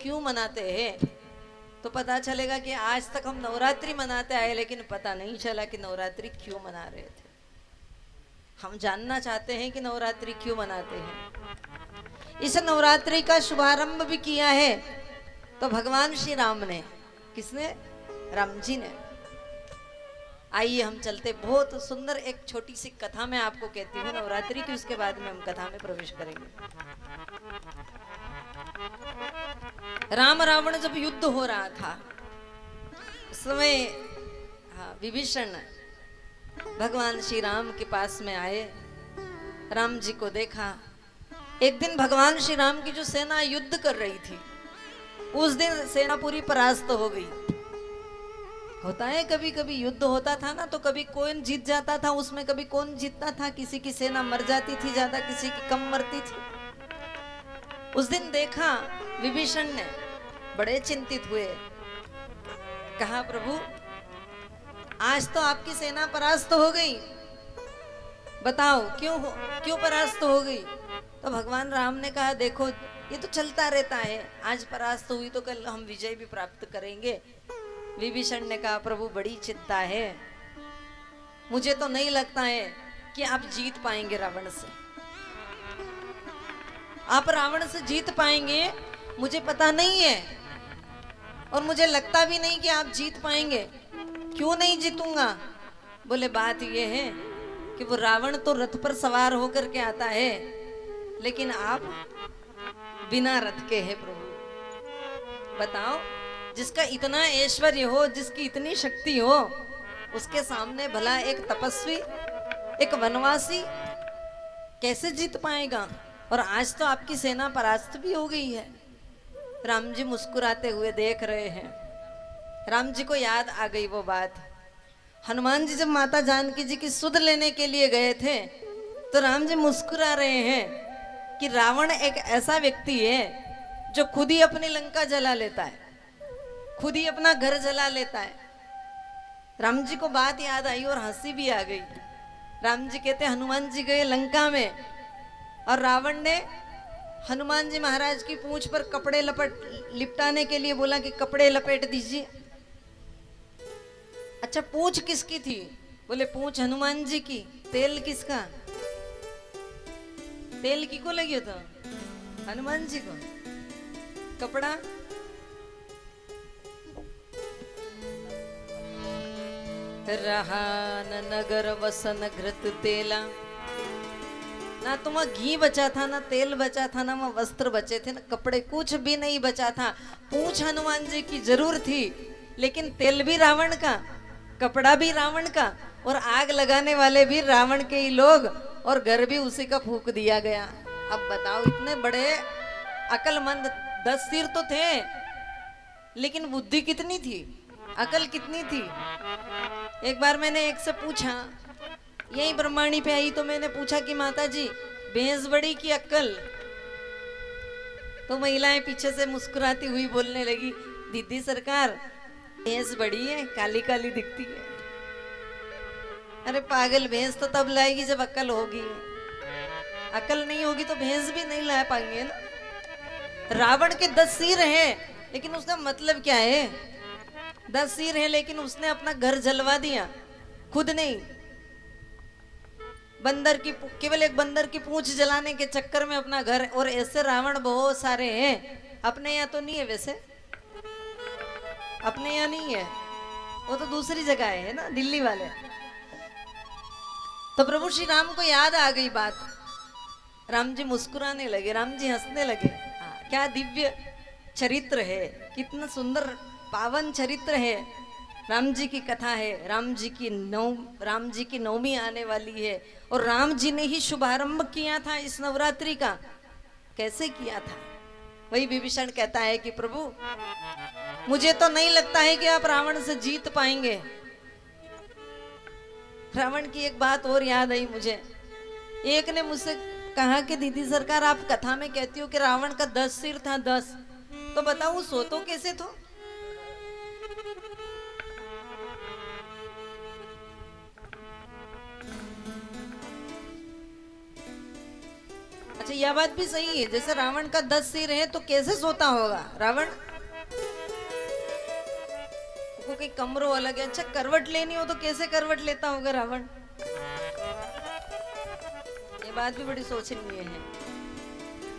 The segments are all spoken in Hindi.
क्यों मनाते हैं, तो पता चलेगा कि आज तक हम नवरात्रि मनाते आए लेकिन पता नहीं चला कि नवरात्रि क्यों मना रहे थे। हम जानना चाहते हैं कि नवरात्रि क्यों मनाते हैं। इस नवरात्रि का शुभारंभ भी किया है तो भगवान श्री राम ने। किसने? राम जी ने। आइए हम चलते, बहुत सुंदर एक छोटी सी कथा मैं आपको कहती हूँ नवरात्रि की, उसके बाद में हम कथा में प्रवेश करेंगे। राम रावण जब युद्ध हो रहा था उस समय, हाँ, विभीषण भगवान श्री राम के पास में आए, राम जी को देखा। एक दिन भगवान श्री राम की जो सेना युद्ध कर रही थी, उस दिन सेना पूरी परास्त हो गई। होता है कभी कभी युद्ध होता था ना, तो कभी कौन जीत जाता था उसमें, कभी कौन जीतता था, किसी की सेना मर जाती थी ज्यादा, किसी की कम मरती थी। उस दिन देखा विभीषण ने, बड़े चिंतित हुए। कहा प्रभु आज तो आपकी सेना परास्त हो गई, बताओ क्यों परास्त हो गई। तो भगवान राम ने कहा देखो ये तो चलता रहता है, आज परास्त हुई तो कल हम विजय भी प्राप्त करेंगे। विभीषण ने कहा प्रभु बड़ी चिंता है, मुझे तो नहीं लगता है कि आप जीत पाएंगे रावण से। आप रावण से जीत पाएंगे मुझे पता नहीं है, और मुझे लगता भी नहीं कि आप जीत पाएंगे। क्यों नहीं जीतूंगा? बोले बात ये है कि वो रावण तो रथ पर सवार होकर के आता है, लेकिन आप बिना रथ के हैं प्रभु। बताओ जिसका इतना ऐश्वर्य हो, जिसकी इतनी शक्ति हो, उसके सामने भला एक तपस्वी, एक वनवासी कैसे जीत पाएगा? और आज तो आपकी सेना परास्त भी हो गई है। राम जी मुस्कुराते हुए देख रहे हैं। राम जी को याद आ गई वो बात। हनुमान जी जब माता जानकी जी की सुध लेने के लिए गए थे तो राम जी मुस्कुरा रहे हैं कि रावण एक ऐसा व्यक्ति है जो खुद ही अपनी लंका जला लेता है, खुद ही अपना घर जला लेता है। राम जी को बात याद आई और हंसी भी आ गई। राम जी कहते हनुमान जी गए लंका में और रावण ने हनुमान जी महाराज की पूंछ पर कपड़े लिपटाने के लिए बोला कि कपड़े लपेट दीजिए। अच्छा पूंछ किसकी थी? बोले पूंछ हनुमान जी की। तेल किसका? तेल की को लगे तो हनुमान जी को। कपड़ा रहा न नगर वसन घृत तेला, ना तो वहां घी बचा था, ना तेल बचा था, ना वहां वस्त्र बचे थे, ना कपड़े, कुछ भी नहीं बचा था। पूंछ हनुमान जी की जरूर थी, लेकिन तेल भी रावण का, कपड़ा भी रावण का, और आग लगाने वाले भी रावण के ही लोग, और घर भी उसी का फूक दिया गया। अब बताओ इतने बड़े अकलमंद, 10 सिर तो थे लेकिन बुद्धि कितनी थी, अकल कितनी थी। एक बार मैंने एक से पूछा, यही ब्रह्मांडी पे आई, तो मैंने पूछा कि माता जी भैंस बड़ी की अक्कल? तो महिलाएं पीछे से मुस्कुराती हुई बोलने लगी दीदी सरकार भैंस बड़ी है, काली काली दिखती है। अरे पागल, भैंस तो तब लाएगी जब अक्ल होगी, अकल नहीं होगी तो भैंस भी नहीं ला पाएंगे ना। रावण के 10 सिर हैं, लेकिन उसका मतलब क्या है? 10 सिर हैं लेकिन उसने अपना घर जलवा दिया, खुद नहीं। बंदर की, केवल एक बंदर की पूंछ जलाने के चक्कर में अपना घर। और ऐसे रावण बहुत सारे हैं। अपने यहाँ तो नहीं है, वैसे अपने यहाँ नहीं है, वो तो दूसरी जगह है ना, दिल्ली वाले। तो प्रभु श्री राम को याद आ गई बात। राम जी मुस्कुराने लगे, राम जी हंसने लगे। क्या दिव्य चरित्र है, कितना सुंदर पावन चरित्र है। राम जी की कथा है, राम जी की नवमी आने वाली है, और राम जी ने ही शुभारंभ किया था इस नवरात्रि का। कैसे किया था? वही विभीषण कहता है कि प्रभु मुझे तो नहीं लगता है कि आप रावण से जीत पाएंगे। रावण की एक बात और याद आई मुझे। एक ने मुझसे कहा कि दीदी सरकार आप कथा में कहती हो कि रावण का 10 सिर था, 10, तो बताओ सो तो कैसे तो? अच्छा अच्छा यह बात भी सही है, जैसे रावण का 10 सिर है तो कैसे सोता होगा रावण? को कोई कमरों अलग है, अच्छा करवट लेनी हो तो कैसे करवट लेता होगा रावण? ये बात भी बड़ी सोचनीय है।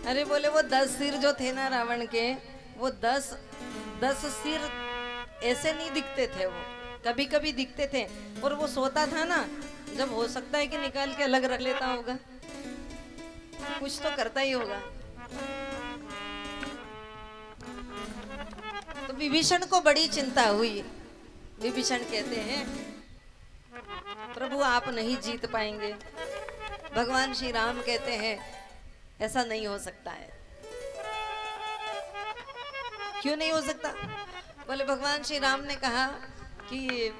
अरे बोले वो 10 सिर जो थे ना रावण के, वो 10 सिर ऐसे नहीं दिखते थे, वो कभी कभी दिखते थे। और वो सोता था ना, जब हो सकता है कि निकाल के अलग रख लेता होगा, कुछ तो करता ही होगा। तो विभीषण को बड़ी चिंता हुई। विभीषण कहते हैं प्रभु आप नहीं जीत पाएंगे। भगवान श्री राम कहते हैं ऐसा नहीं हो सकता है। क्यों नहीं हो सकता? बोले भगवान श्री राम ने कहा कि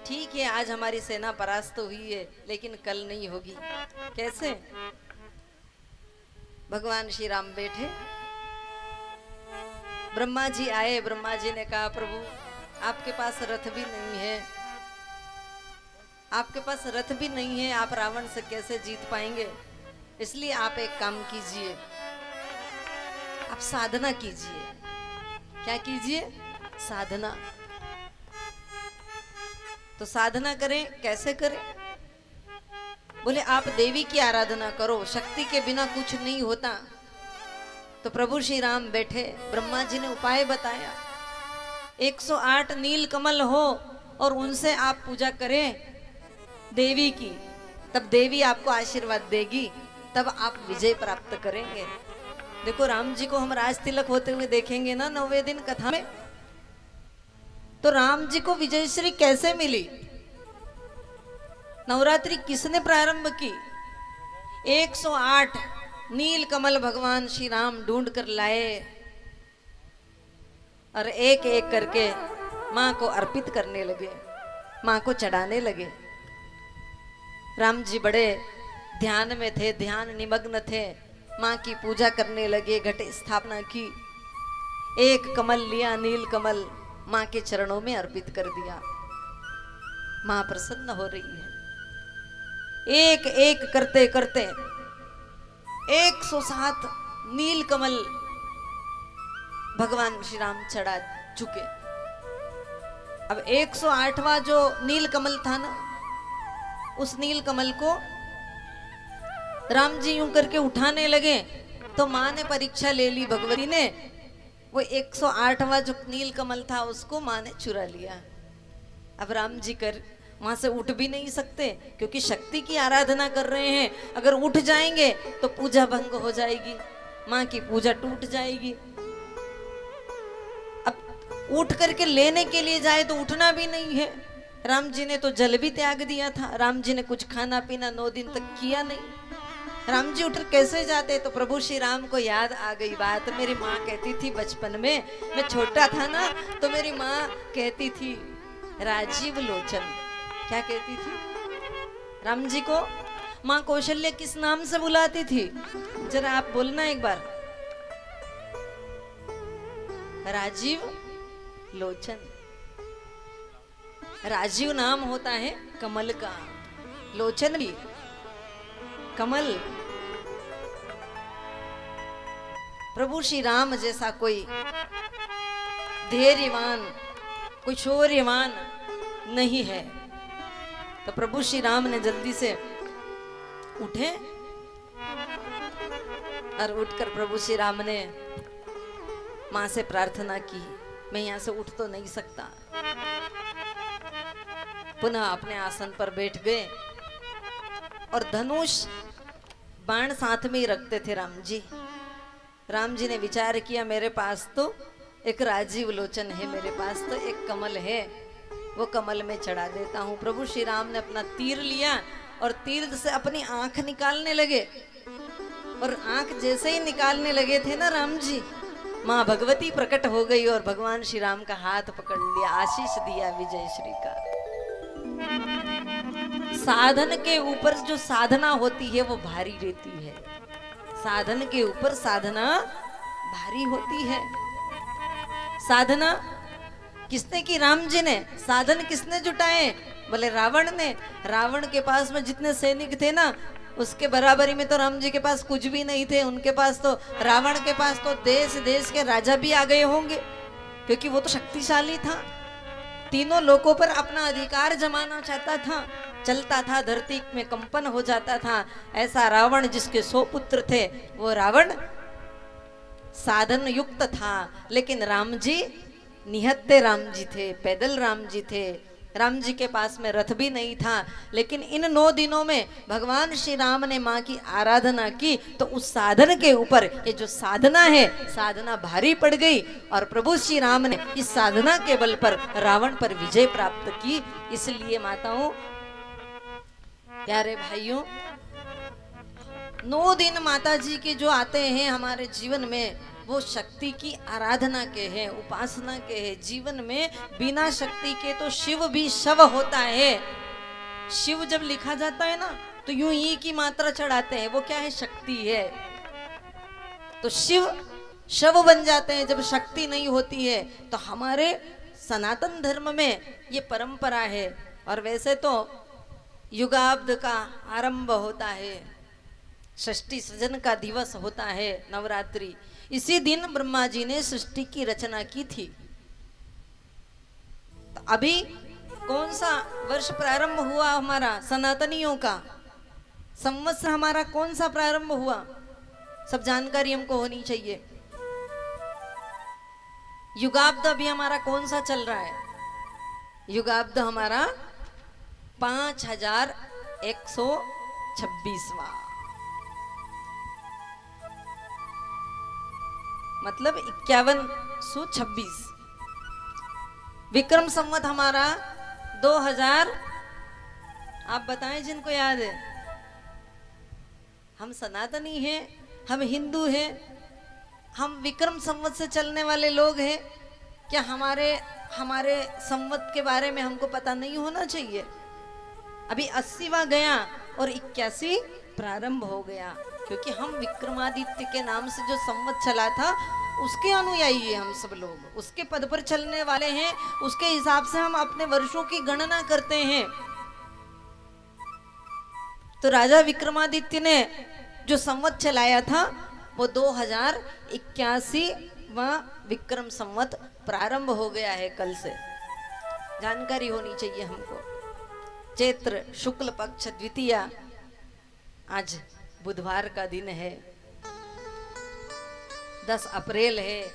ठीक है आज हमारी सेना परास्त हुई है, लेकिन कल नहीं होगी। कैसे? भगवान श्री राम बैठे, ब्रह्मा जी आए। ब्रह्मा जी ने कहा प्रभु आपके पास रथ भी नहीं है, आपके पास रथ भी नहीं है, आप रावण से कैसे जीत पाएंगे? इसलिए आप एक काम कीजिए, आप साधना कीजिए। क्या कीजिए? साधना। तो साधना करें, कैसे करें? बोले आप देवी की आराधना करो, शक्ति के बिना कुछ नहीं होता। तो प्रभु श्री राम बैठे, ब्रह्मा जी ने उपाय बताया। 108 नील कमल हो और उनसे आप पूजा करें देवी की, तब देवी आपको आशीर्वाद देगी, तब आप विजय प्राप्त करेंगे। देखो राम जी को हम राज तिलक होते हुए देखेंगे ना 9वें दिन कथा में, तो राम जी को विजयश्री कैसे मिली? नवरात्रि किसने प्रारंभ की? 108 नील कमल भगवान श्री राम ढूंढ कर लाए और एक एक करके मां को अर्पित करने लगे, मां को चढ़ाने लगे। राम जी बड़े ध्यान में थे, ध्यान निमग्न थे, मां की पूजा करने लगे, घट स्थापना की। एक कमल लिया, नील कमल, मां के चरणों में अर्पित कर दिया। मां प्रसन्न हो रही है। एक एक करते करते 107 नील कमल भगवान श्री राम चढ़ा चुके। अब 108वां जो नील कमल था ना, उस नील कमल को राम जी यूं करके उठाने लगे तो मां ने परीक्षा ले ली, भगवती ने। वो 108वां जो नील कमल था उसको मां ने चुरा लिया। अब राम जी कर वहां से उठ भी नहीं सकते, क्योंकि शक्ति की आराधना कर रहे हैं। अगर उठ जाएंगे तो पूजा भंग हो जाएगी, मां की पूजा टूट जाएगी। अब उठ करके लेने के लिए जाए तो उठना भी नहीं है। राम जी ने तो जल भी त्याग दिया था, राम जी ने कुछ खाना पीना 9 दिन तक किया नहीं। राम जी उठ कैसे जाते? तो प्रभु श्री राम को याद आ गई बात, मेरी माँ कहती थी बचपन में, मैं छोटा था ना, तो मेरी माँ कहती थी राजीव लोचन। क्या कहती थी? राम जी को माँ कौशल्य किस नाम से बुलाती थी? जरा आप बोलना एक बार। राजीव लोचन। राजीव नाम होता है कमल का, लोचन भी कमल। प्रभु श्री राम जैसा कोई धैर्यवान, कोई शौर्यवान नहीं है। तो प्रभु श्री राम ने जल्दी से उठे और उठकर प्रभु श्री राम ने मां से प्रार्थना की, मैं यहां से उठ तो नहीं सकता। पुनः अपने आसन पर बैठ गए और धनुष बाण साथ में ही रखते थे राम जी। राम जी ने विचार किया, मेरे पास तो एक राजीव लोचन है, मेरे पास तो एक कमल है, वो कमल में चढ़ा देता हूं। प्रभु श्री राम ने अपना तीर लिया और तीर से अपनी आंख निकालने लगे। और आंख जैसे ही निकालने लगे थे ना राम जी, मां भगवती प्रकट हो गई और भगवान श्री राम का हाथ पकड़ लिया, आशीष दिया विजय श्री का। साधन के ऊपर जो साधना होती है वो भारी रहती है। साधन के ऊपर साधना भारी होती है। साधना किसने की? राम जी ने। साधन किसने जुटाए? बोले रावण ने। रावण के पास में जितने सैनिक थे ना, उसके बराबरी में तो राम जी के पास कुछ भी नहीं थे। उनके पास तो, रावण के पास तो देश देश के राजा भी आ गए होंगे, क्योंकि वो तो शक्तिशाली था। तीनों लोगों पर अपना अधिकार जमाना चाहता था, चलता था, धरती में कंपन हो जाता था। ऐसा रावण, जिसके 100 पुत्र थे, वो रावण साधन युक्त था। लेकिन राम जी निहत्ते राम जी थे, पैदल राम जी थे। राम जी के पास में रथ भी नहीं था। लेकिन इन 9 दिनों में भगवान श्री राम ने माँ की आराधना की, तो उस साधन के ऊपर, ये जो साधना है, साधना भारी पड़ गई और प्रभु श्री राम ने इस साधना के बल पर रावण पर विजय प्राप्त की। इसलिए माताओं, प्यारे भाइयों, 9 दिन माता जी के जो आते हैं हमारे जीवन में, वो शक्ति की आराधना के हैं, उपासना के हैं। जीवन में बिना शक्ति के तो शिव भी शव होता है। शिव जब लिखा जाता है ना, तो यूं ही की मात्रा चढ़ाते हैं, वो क्या है? शक्ति है। तो शिव शव बन जाते हैं जब शक्ति नहीं होती है। तो हमारे सनातन धर्म में ये परंपरा है। और वैसे तो युगाब्द का आरंभ होता है, षष्ठी सृजन का दिवस होता है, नवरात्रि। इसी दिन ब्रह्मा जी ने सृष्टि की रचना की थी। तो अभी कौन सा वर्ष प्रारंभ हुआ हमारा सनातनियों का? संवत्सर हमारा कौन सा प्रारंभ हुआ? सब जानकारी हमको होनी चाहिए। युगाब्द अभी हमारा कौन सा चल रहा है? युगाब्द हमारा 5126वां, मतलब 5126। विक्रम संवत हमारा 2000। आप बताएं जिनको याद है। हम सनातनी हैं, हम हिंदू हैं, हम विक्रम संवत से चलने वाले लोग हैं। क्या हमारे संवत के बारे में हमको पता नहीं होना चाहिए? अभी 80वां गया और 81 प्रारंभ हो गया, क्योंकि हम विक्रमादित्य के नाम से जो संवत चला था उसके अनुयायी है हम सब लोग, उसके पद पर चलने वाले हैं। उसके हिसाब से हम अपने वर्षों की गणना करते हैं। तो राजा विक्रमादित्य ने जो संवत चलाया था वो 2081वां विक्रम संवत प्रारंभ हो गया है कल से। जानकारी होनी चाहिए हमको। चैत्र शुक्ल पक्ष द्वितीया, आज बुधवार का दिन है, 10 अप्रैल है।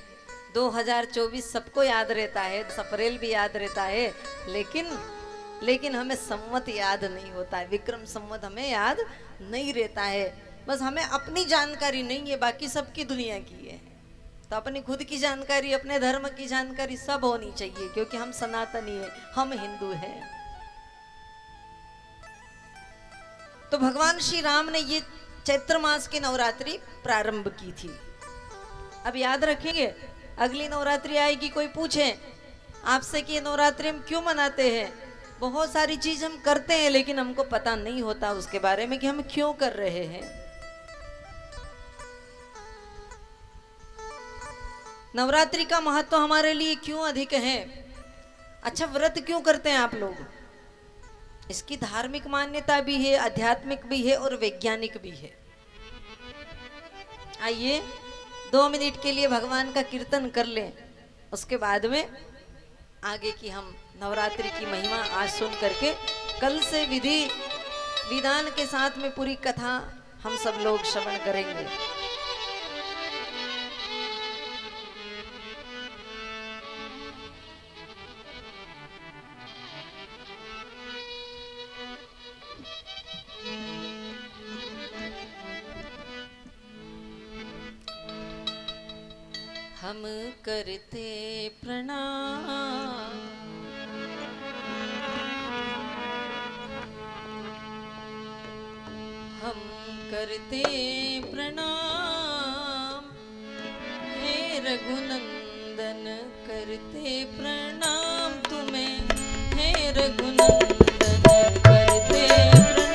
2024 सबको याद रहता है, 10 अप्रैल भी याद रहता है, लेकिन हमें संवत याद नहीं होता है। विक्रम संवत हमें याद नहीं रहता है। बस हमें अपनी जानकारी नहीं है, बाकी सबकी दुनिया की है। तो अपनी खुद की जानकारी, अपने धर्म की जानकारी सब होनी चाहिए, क्योंकि हम सनातनी हैं, हम हिंदू हैं। तो भगवान श्री राम ने ये चैत्र मास की नवरात्रि प्रारंभ की थी। अब याद रखेंगे, अगली नवरात्रि आएगी, कोई पूछे आपसे कि ये नवरात्रि हम क्यों मनाते हैं? बहुत सारी चीज हम करते हैं, लेकिन हमको पता नहीं होता उसके बारे में कि हम क्यों कर रहे हैं। नवरात्रि का महत्व हमारे लिए क्यों अधिक है? अच्छा, व्रत क्यों करते हैं आप लोग? इसकी धार्मिक मान्यता भी है, आध्यात्मिक भी है और वैज्ञानिक भी है। आइए 2 मिनट के लिए भगवान का कीर्तन कर लें, उसके बाद में आगे की हम नवरात्रि की महिमा आज सुन करके कल से विधि विधान के साथ में पूरी कथा हम सब लोग श्रवण करेंगे। हम करते प्रणाम, हम करते प्रणाम, हे रघुनंदन करते प्रणाम तुम्हें, हे रघुनंदन करते प्रणाम।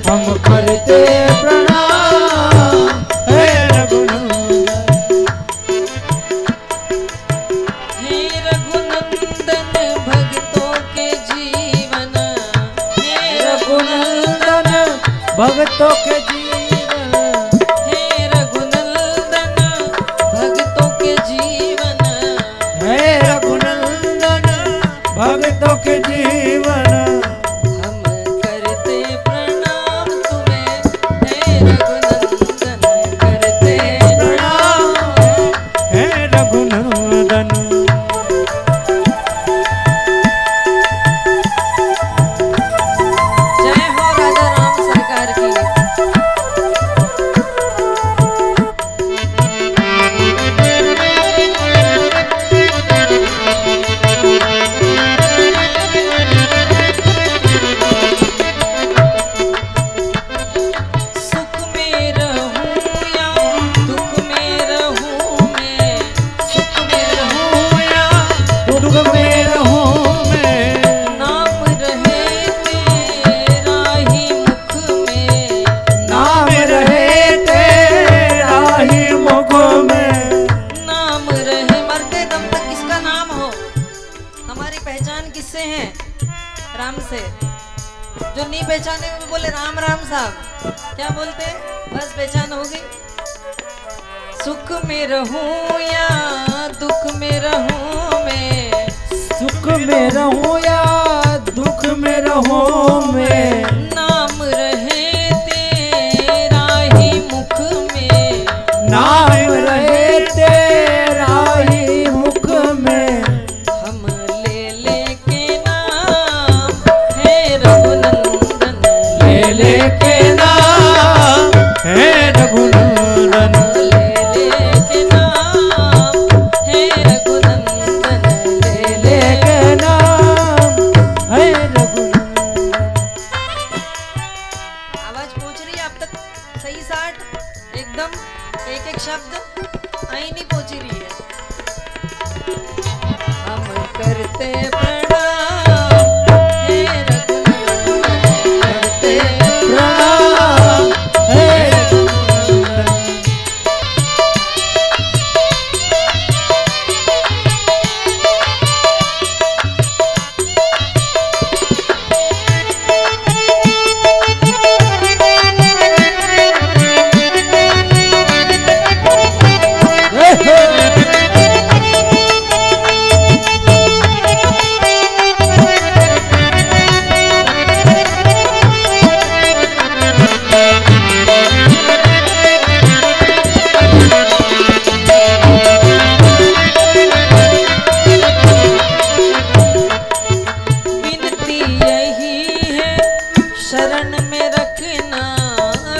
हम करते प्रणाम हे रघुनंदन। हे रघुनंदन भक्तों के जीवन, हे रघुनंदन भक्तों के जीवन, हे रघुनंदन भक्तों के जीवन, हे रघुनंदन भक्तों के जीवन। हम करते प्रणाम तुम्हें, हे रघुनंदन करते प्रणाम। हे रघुनंदन। जय हो राजा राम सरकार की। सुख में रहूं या दुख में रहूं मैं, सुख में रहूं या दुख में रहूं मैं, नाम रहे तेरा ही मुख में, नाम रहे तेरा ही मुख में। नाम रहे मरते दम तक किसका नाम हो। हमारी पहचान किससे है? राम से। जो नहीं पहचाने वो बोले राम राम साहब, क्या बोलते हैं? बस पहचान हो गई। सुख में रहूं या दुख में रहूं मैं, सुख में रहूं या दुख में रहूं मैं, नाम रहे तेरा ही मुख में, नाम रहे तेरा ही मुख में। हम ले ले के नाम, हे रघुनंदन ले ले के नाम हे रघुनंदन, ले ले के नाम, हे रघुनंदन ले ले ले के नाम हे रघुनंदन। आवाज पहुंच रही है अब तक? सही 60 एकदम एक एक शब्द आई नहीं पहुंची रही है। हम करते प्रणाम, हे रघुनंदन करते प्रणाम हे रघुनंदन। विनती यही है शरण में रखना,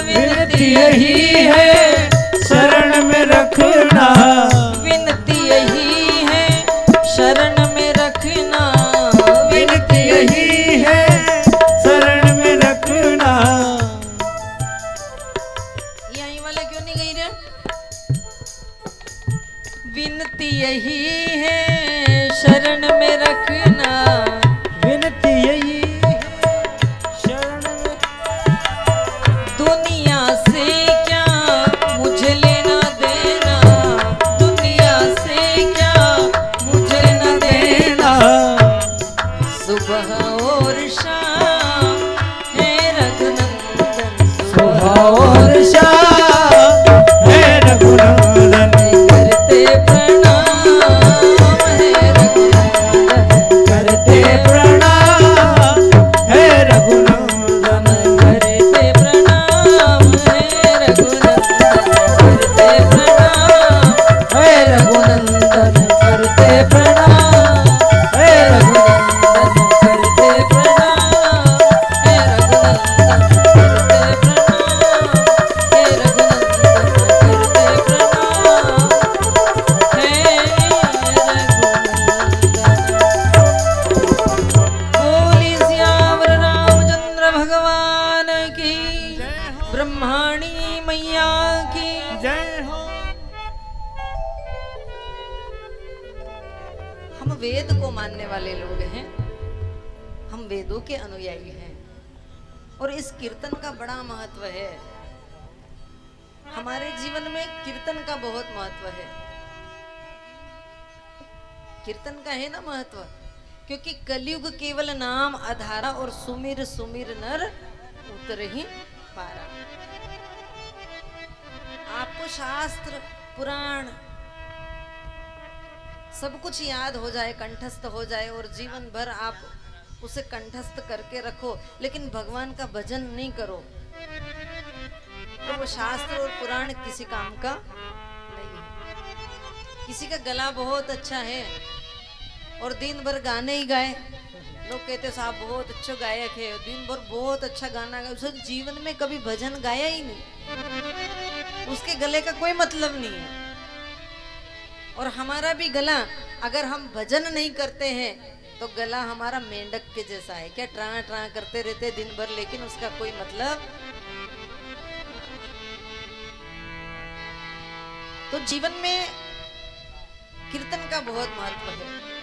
विनती यही है शरण में रखना, विनती यही है शरण में रखना, विनती यही है शरण में रखना। ये आई वाले क्यों नहीं गई रे? विनती यही है शरण में रखना, विनती यही है शरण में। दुनिया से क्या मुझे लेना देना, दुनिया से क्या मुझे लेना देना, सुबह और शाम हे रघुनंदन सुबह और शाम हे रघुनंदन, करते प्रणाम, हे रघुनंदन करते प्रणाम हे रघुनंदन, करते प्रणाम, हे रघुनंदन करते प्रणाम, हे रघुनंदन करते प्रणाम, हे रघुनंदन करते प्रणाम, हे रघुनंदन करते प्रणाम, हे रघुनंदन। बोली सियावर रामचंद्र भगवान की, ब्रह्माणी मैया की जय हो। हम वेद को मानने वाले लोग हैं, हम वेदों के अनुयायी हैं। और इस कीर्तन का बड़ा महत्व है। हमारे जीवन में कीर्तन का बहुत महत्व है। कीर्तन का है ना महत्व, क्योंकि कलयुग केवल नाम आधारा और सुमिर सुमिर नर उतर ही पारा। आपको शास्त्र पुराण सब कुछ याद हो जाए, कंठस्थ हो जाए और जीवन भर आप उसे कंठस्थ करके रखो, लेकिन भगवान का भजन नहीं करो तो वो शास्त्र और पुराण किसी काम का नहीं है। किसी का गला बहुत अच्छा है और दिन भर गाने ही गाए, लोग कहते साहब बहुत अच्छा गायक है, दिन भर बहुत अच्छा गाना गाया, उसने जीवन में कभी भजन गाया ही नहीं, उसके गले का कोई मतलब नहीं है। और हमारा भी गला, अगर हम भजन नहीं करते हैं तो गला हमारा मेंढक के जैसा है, क्या ट्रा ट्रा करते रहते दिन भर, लेकिन उसका कोई मतलब। तो जीवन में कीर्तन का बहुत महत्व है।